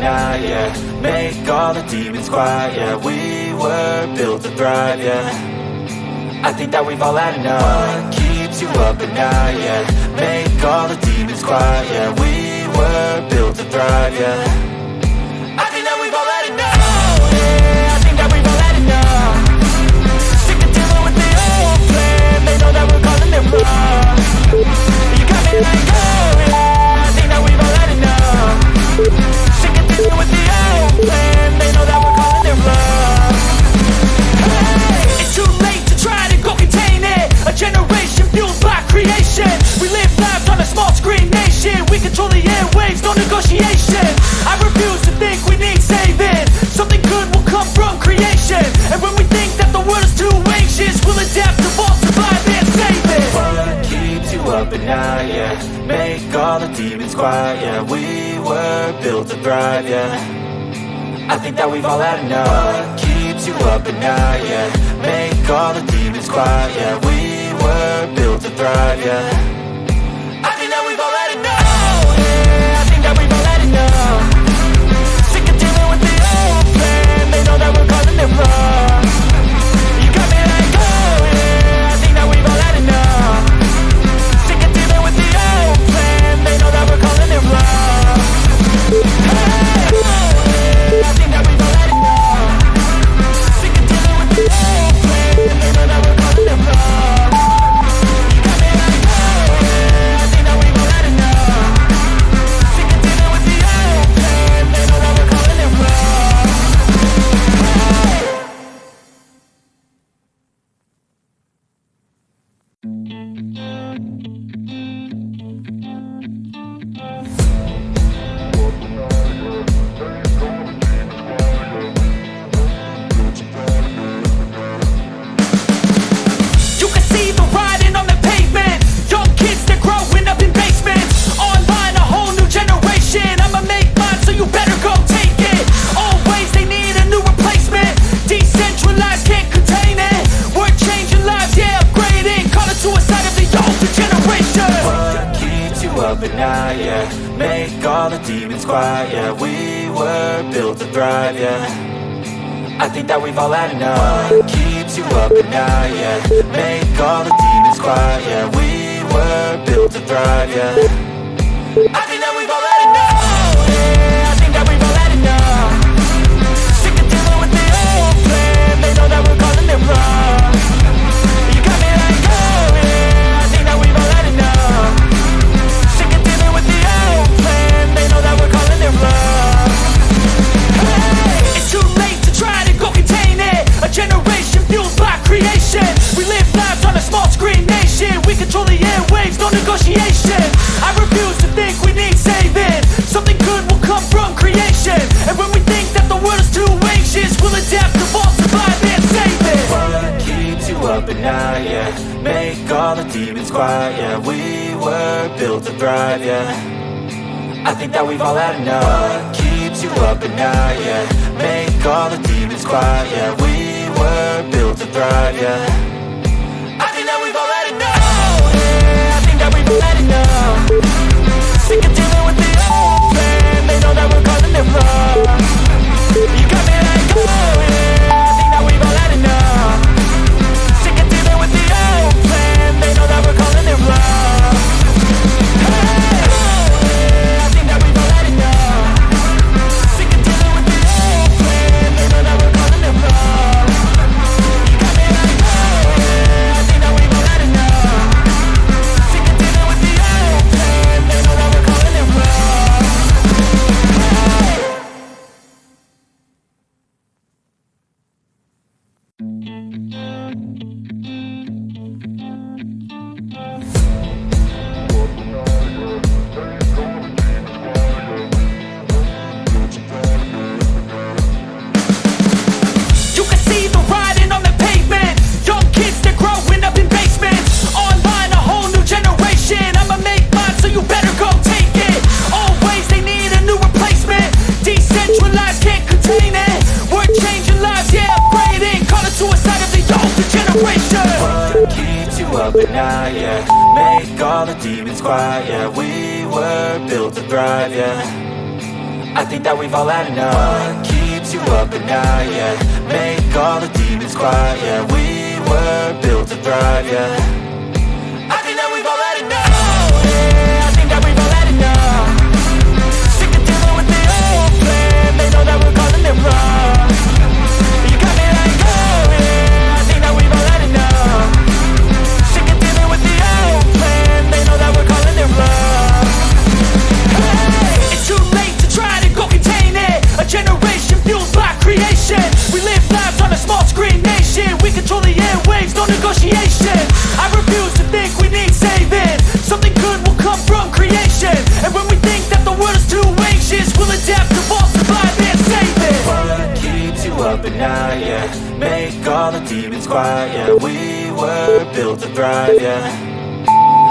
night, yeah. Make all the demons quiet, yeah. We were built to thrive, yeah. I think that we've all had enough. What keeps you up at night, yeah. Make all the demons quiet, yeah. We were built to thrive, yeah. I think that we've all had enough. Oh, yeah, I think that we've all had enough. Sick of dealing with the old plan. They know that we're calling it wrong. You got me like, oh, yeah, I think that we've all had enough. Sick of dealing with the old plan. They know that we're calling it wrong. Hey, it's too late to try to go contain it. A generation fueled by creation. We live lives on a small screen nation. We control the airwaves, no negotiation. I refuse to think we need saving. Something good will come from creation. And when we think that the world is too anxious, we'll adapt, evolve, survive and save it. What keeps you up at night, yeah. Make all the demons quiet, yeah. We were built to thrive, yeah. I think that we've all had enough. What keeps you up at night, yeah. Make all the demons quiet, yeah. We were built to thrive, yeah. I think that we've all had enough. Oh, yeah, I think that we've all had enough. Sick of dealing with the old plan. They know that we're calling it wrong. You got me like, oh, yeah, I think that we've all had enough. Sick of dealing with the old plan. They know that we're calling it wrong. Hey, oh, yeah, I think that we've all had enough. Sick of dealing with the old plan. They know that we're calling it wrong. You got me like, oh, yeah, I think that we've all had enough. Sick of dealing with the old plan. They know that we're calling it wrong. You can see the writing on the pavement. Young kids, they're growing up in basements. Online, a whole new generation. I'ma make mine, so you better go take it. Always, they need a new replacement. Decentralized, can't contain it. We're changing lives, yeah, upgrading. Call it suicide of the older generation. What keeps you up at night, yeah. Make all the demons quiet, yeah. We were built to thrive, yeah. I think that we've all had enough. What keeps you up at night, yeah. Make all the demons quiet, yeah. We were built to thrive, yeah. I think that we've all had enough. Oh, yeah, I think that we've all had enough. Sick of dealing with the old plan. They know that we're calling it wrong. You got me like, oh, yeah, I think that we've all had enough. Sick of dealing with the old plan. They know that we're calling it wrong. Hey, it's too late to try to go contain it. A generation fueled by creation. We live lives on a small screen nation. We control the airwaves, no negotiation. I refuse to think we need saving. Something good will come from creation. And when we think that the world is too anxious, we'll adapt, evolve, survive and save it. What keeps you up at night, yeah. Make all the demons quiet, yeah. We were built to thrive, yeah. I think that we've all had enough. What keeps you up at night, yeah. Make all the demons quiet, yeah. We were built to thrive, yeah. I think that we've all had enough. Oh, yeah, I think that we've all had enough. Sick of dealing with the old plan. They know that we're calling it wrong. You got me like, oh, yeah, I think that we've all had enough. Sick of dealing with the old plan. They know that we're calling it wrong. Hey, oh, yeah, I think that we've all had enough. Sick of dealing with the old plan. They know that we're calling it wrong. You got me like, oh, yeah, I think that we've all had enough. Sick of dealing with the old plan. They know that we're calling it wrong. You can see the writing on the pavement. Young kids, they're growing up in basements. Online, a whole new generation. I'ma make mine, so you better go take it. Always, they need a new replacement. Decentralized, can't contain it. We're changing lives, yeah, upgrading. Call it suicide of the older generation. What keeps you up at night, yeah. Make all the demons quiet, yeah. We were built to thrive, yeah. I think that we've all had enough. What keeps you up at night, yeah? Make all the demons quiet, yeah. We were built to thrive, yeah. I think that we've all had enough. Oh, yeah, I think that we've all had enough. Sick of dealing with the old plan. They know that we're calling it wrong. You got me like, oh yeah, I think that we've all had enough. Sick of dealing with the old plan. They know that we're calling it wrong. Hey, it's too late to try to go contain it. A generation fueled by creation. We live lives on a small screen nation. We control the airwaves, no negotiation. I refuse to think we need saving. Something good will come from creation. And when we think that the world is too anxious, we'll adapt, evolve, survive and save it. What keeps you up at night, yeah? Make all the demons quiet, yeah. We were built to thrive, yeah.